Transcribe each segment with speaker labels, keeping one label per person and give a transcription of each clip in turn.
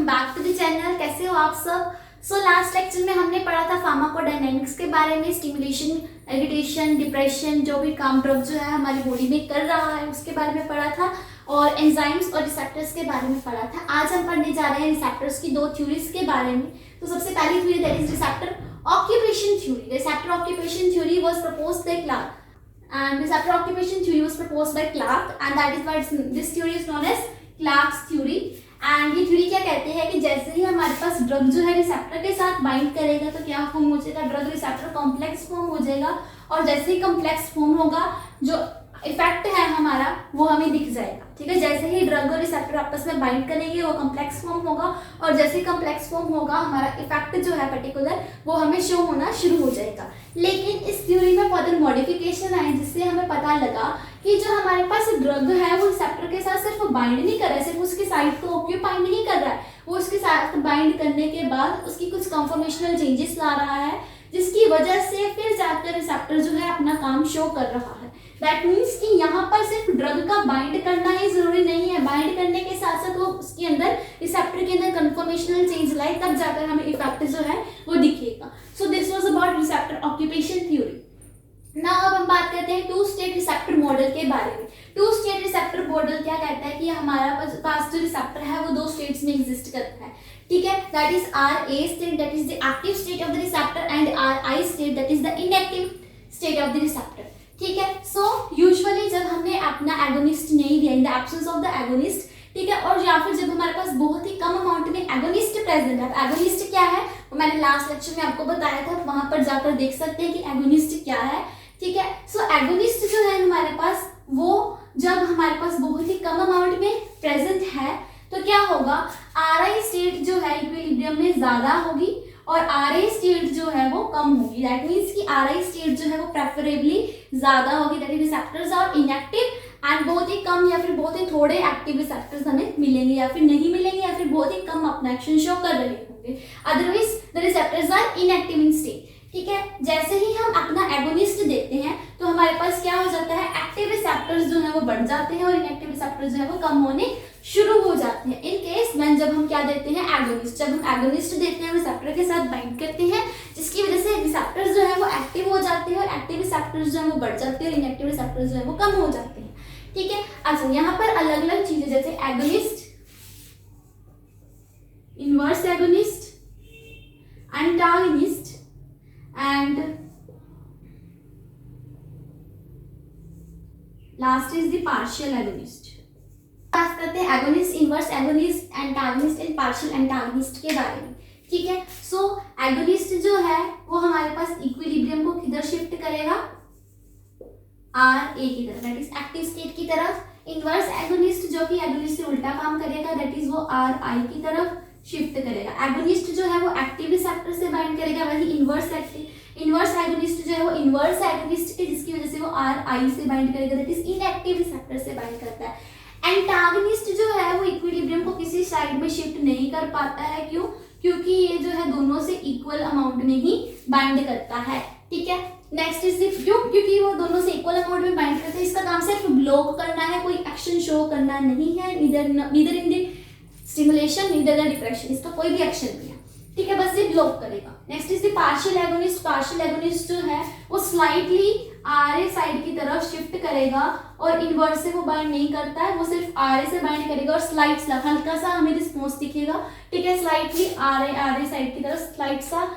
Speaker 1: Back to the channel. कैसे हो आप सब? लास्ट लेक्चर में हमने पढ़ा था फार्माकोडायनामिक्स के बारे में, स्टिमुलेशन, एजिटेशन, डिप्रेशन, जो भी काम ड्रग जो है हमारी बॉडी में कर रहा है उसके बारे में पढ़ा था, और एंजाइम्स और रिसेप्टर्स के बारे में पढ़ा था। आज हम पढ़ने जा रहे हैं रिसेप्टर्स की दो थ्योरीज के बारे में। तो सबसे पहली theory that is receptor occupation theory. Receptor occupation theory was proposed by Clark, and receptor occupation theory was proposed by Clark, and that is why this theory is known as Clark's theory। and ये theory क्या कहते हैं कि जैसे ही हमारे पास drug जो है receptor के साथ बाइंड करेगा तो क्या फॉर्म हो जाएगा, ड्रग रिसेप्टर कॉम्प्लेक्स फॉर्म हो जाएगा, और जैसे ही कॉम्प्लेक्स फॉर्म होगा जो इफेक्ट है हमारा वो हमें दिख जाएगा। ठीक है, जैसे ही ड्रग और रिसेप्टर आपस में बाइंड करेंगे वो कॉम्प्लेक्स फॉर्म होगा, और जैसे ही कॉम्प्लेक्स फॉर्म होगा हमारा इफेक्ट जो है पर्टिकुलर वो हमें शो होना शुरू हो जाएगा। लेकिन इस थ्योरी में फर्दर मॉडिफिकेशन आए जिससे हमें पता लगा कि जो हमारे पास ड्रग है वो रिसेप्टर के साथ सिर्फ बाइंड नहीं कर रहा है, सिर्फ उसकी साइड को ऑक्यूपाई नहीं कर रहा है, वो उसके साथ बाइंड करने के बाद उसकी कुछ कन्फॉर्मेशनल चेंजेस ला रहा है, जिसकी वजह से फिर जाकर रिसेप्टर जो है अपना काम शो कर रहा है। दैट मीन्स कि यहाँ पर सिर्फ ड्रग का बाइंड करना ही जरूरी नहीं है, बाइंड करने के साथ साथ वो उसके अंदर रिसेप्टर के अंदर कन्फॉर्मेशनल चेंज लाए, तब जाकर हमें इफेक्ट जो है वो दिखेगा। So this was about receptor occupation theory. Now अब हम बात करते हैं टू स्टेट रिसेप्टर मॉडल के बारे में। टू स्टेट रिसेप्टर मॉडल क्या कहता है कि हमारा पास जो रिसेप्टर है वो दो स्टेट्स में एग्जिस्ट करता है। ठीक है, that is R A state, that is the active state of the receptor, and R I state, that is the inactive state of the receptor. ठीक है, सो यूजुअली जब हमने अपना एगोनिस्ट नहीं दिया, in the absence of the agonist, ठीक है, और या फिर जब हमारे पास बहुत ही कम अमाउंट में एगोनिस्ट प्रेजेंट है। एगोनिस्ट क्या है वो मैंने लास्ट लेक्चर में आपको बताया था, वहां पर जाकर देख सकते हैं कि एगोनिस्ट क्या है। ठीक है, सो एगोनिस्ट जो है हमारे पास वो जब हमारे पास बहुत ही कम अमाउंट में प्रेजेंट है तो क्या होगा, आर आई स्टेट जो है इक्विलिब्रियम में ज्यादा होगी और आर आई स्टेट जो है वो कम होगी। दैट मीन्स कि आर आई स्टेट जो है वो प्रेफरेबली ज्यादा होगी, that is receptors are inactive and बहुत ही कम या फिर बहुत ही थोड़े एक्टिव रिसेप्टर्स हमें मिलेंगे या फिर नहीं मिलेंगे या फिर बहुत ही कम अपना एक्शन शो कर रहे होंगे, otherwise the receptors are inactive in state. ठीक है, जैसे ही हम अपना एगोनिस्ट देते हैं तो हमारे पास क्या हो जाता है, एक्टिव रिसेप्टर्स जो है वो बढ़ जाते हैं और इनएक्टिव रिसेप्टर्स जो है वो कम होने शुरू हो जाते हैं। इन केस में जब हम क्या देते हैं, एगोनिस्ट, जब हम एगोनिस्ट देते हैं रिसेप्टर के साथ बाइंड करते हैं, जिसकी वजह से रिसेप्टर्स जो है वो एक्टिव हो जाते हैं और एक्टिव रिसेप्टर्स जो है वो बढ़ जाते हैं और इनएक्टिव रिसेप्टर्स जो है वो कम हो जाते हैं। ठीक है, अच्छा यहाँ पर अलग अलग चीजें जैसे agonist, inverse agonist, antagonist and last is the partial agonist. बात करते हैं agonist, inverse agonist, antagonist and partial antagonist के बारे में। ठीक है, सो एगोनिस्ट जो है वो हमारे पास इक्विलिब्रियम को किधर शिफ्ट करेगा, आर ए की तरफ, दैट इज एक्टिव स्टेट की तरफ। इनवर्स एगोनिस्ट जो कि एगोनिस्ट से उल्टा काम करेगा, दैट इज वो आर आई की तरफ शिफ्ट करेगा। एगोनिस्ट जो है वो एक्टिव रिसेप्टर से बाइंड करेगा, वही इनवर्स एगोनिस्ट जो है वो इनवर्स एगोनिस्ट के जिसकी वजह से वो आर आई से बाइंड करेगा, दैट इज इनएक्टिव रिसेप्टर से बाइंड करता है। एंटागनिस्ट जो है वो इक्विलिब्रियम को किसी साइड में शिफ्ट नहीं कर पाता है, क्यों? क्योंकि ये जो है दोनों से इक्वल अमाउंट में ही बाइंड करता है। ठीक है, नेक्स्ट इज क्योंकि वो दोनों से इक्वल अमाउंट में बाइंड करता है, इसका काम सिर्फ ब्लॉक करना है, कोई एक्शन शो करना नहीं है, neither in the stimulation neither the depression, इसका कोई भी एक्शन नहीं है। ठीक है, बस ये ब्लॉक करेगा। Next is the partial agonist. Partial agonist जो है वो स्लाइटली आर ए साइड की तरफ शिफ्ट करेगा और इनवर्स से वो बाइंड नहीं करता है, वो सिर्फ आर ए से बाइंड करेगा और स्लाइट सा हल्का सा हमें रिस्पॉन्स दिखेगा। ठीक है, स्लाइटली आर ए साइड की तरफ स्लाइट सा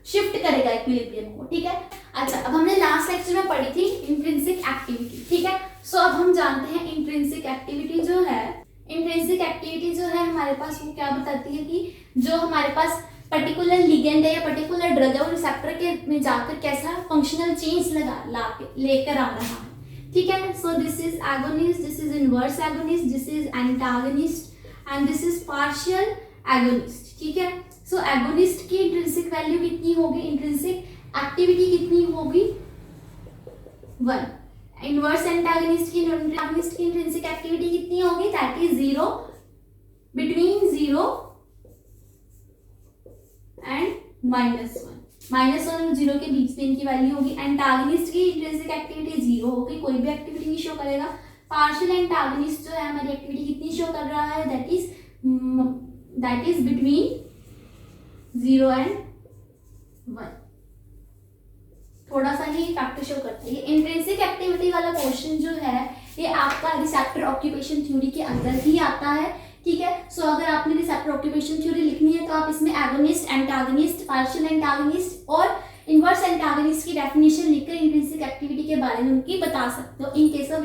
Speaker 1: शिफ्ट करेगा इक्विलिब्रियम को। ठीक है, अच्छा अब हमने लास्ट लेक्चर में पढ़ी थी इंट्रिंसिक एक्टिविटी। ठीक है, सो अब हम जानते हैं इंट्रिंसिक एक्टिविटी जो है, इंट्रिंसिक एक्टिविटी जो है हमारे पास वो क्या बताती है कि जो हमारे पास पर्टिकुलर लिगेंड है या पर्टिकुलर ड्रग है वो रिसेप्टर के में जाकर कैसा फंक्शनल चेंज लेकर आ रहा है। ठीक है, so this is agonist, this is inverse agonist, this is antagonist and this is partial agonist. ठीक है, सो एगोनिस्ट की इंट्रिंसिक वैल्यू कितनी होगी, इंट्रिंसिक एक्टिविटी कितनी होगी, 1। इनवर्स एंटागनिस्ट की इंट्रिंसिक एक्टिविटी कितनी होगी, दैट इज 0, बिटवीन 0 एंड -1 और 0 के बीच में इनकी वैल्यू होगी। एंटागनिस्ट की इंट्रिंसिक एक्टिविटी 0 होगी, कोई भी एक्टिविटी नहीं शो करेगा। पार्शियल एंटागनिस्ट जो है हमारी एक्टिविटी कितनी शो कर रहा है, that is that is between 0 and 1। थोड़ा सा ही फैक्टर शो करते हैं। इंट्रिंसिक एक्टिविटी वाला पोर्शन जो है ये आपका रिसेप्टर ऑक्यूपेशन थ्योरी के अंदर ही आता है, ठीक है। सो अगर आपने रिसेप्टर ऑक्यूपेशन थ्योरी लिखनी है तो आप इसमें एगोनिस्ट, एंटागोनिस्ट, पार्शियल एंटागोनिस्ट और इनवर्स एंटागोनिस्ट की डेफिनेशन लिखकर इंट्रिंसिक एक्टिविटी के बारे में उनकी बता सकते हो in case of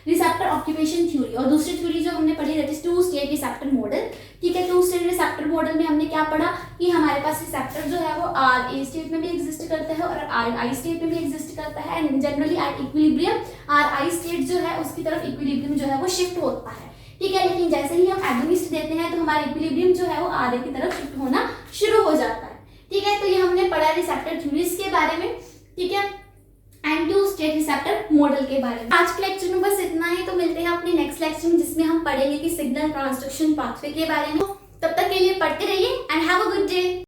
Speaker 1: receptor occupation theory. और दूसरी थ्योरी जो हमने पढ़ी that is two state receptor model, ठीक है। टू स्टेट रिसेप्टर मॉडल में हमने क्या पढ़ा कि हमारे पास रिसेप्टर जो है वो आर ए स्टेट में भी एग्जिस्ट करता है और आर आई स्टेट में भी एग्जिस्ट करता है, and generally at equilibrium are I state जो है उसकी तरफ इक्विलिब्रियम जो है वो शिफ्ट होता है, ठीक है। लेकिन जैसे ही हम एगोनिस्ट देते हैं तो हमारा इक्विलिब्रियम जो है वो आर ए की तरफ शिफ्ट होना शुरू हो जाता है, ठीक है। तो ये हमने पढ़ा रिसेप्टर थ्योरीज के बारे में, ठीक है, and two state receptor model के बारे में। आज के लेक्चर में बस इतना ही। तो मिलते हैं अपने नेक्स्ट लेक्चर में जिसमें हम पढ़ेंगे कि सिग्नल ट्रांसडक्शन पाथवे के बारे में। तब तक के लिए पढ़ते रहिए and have a good day.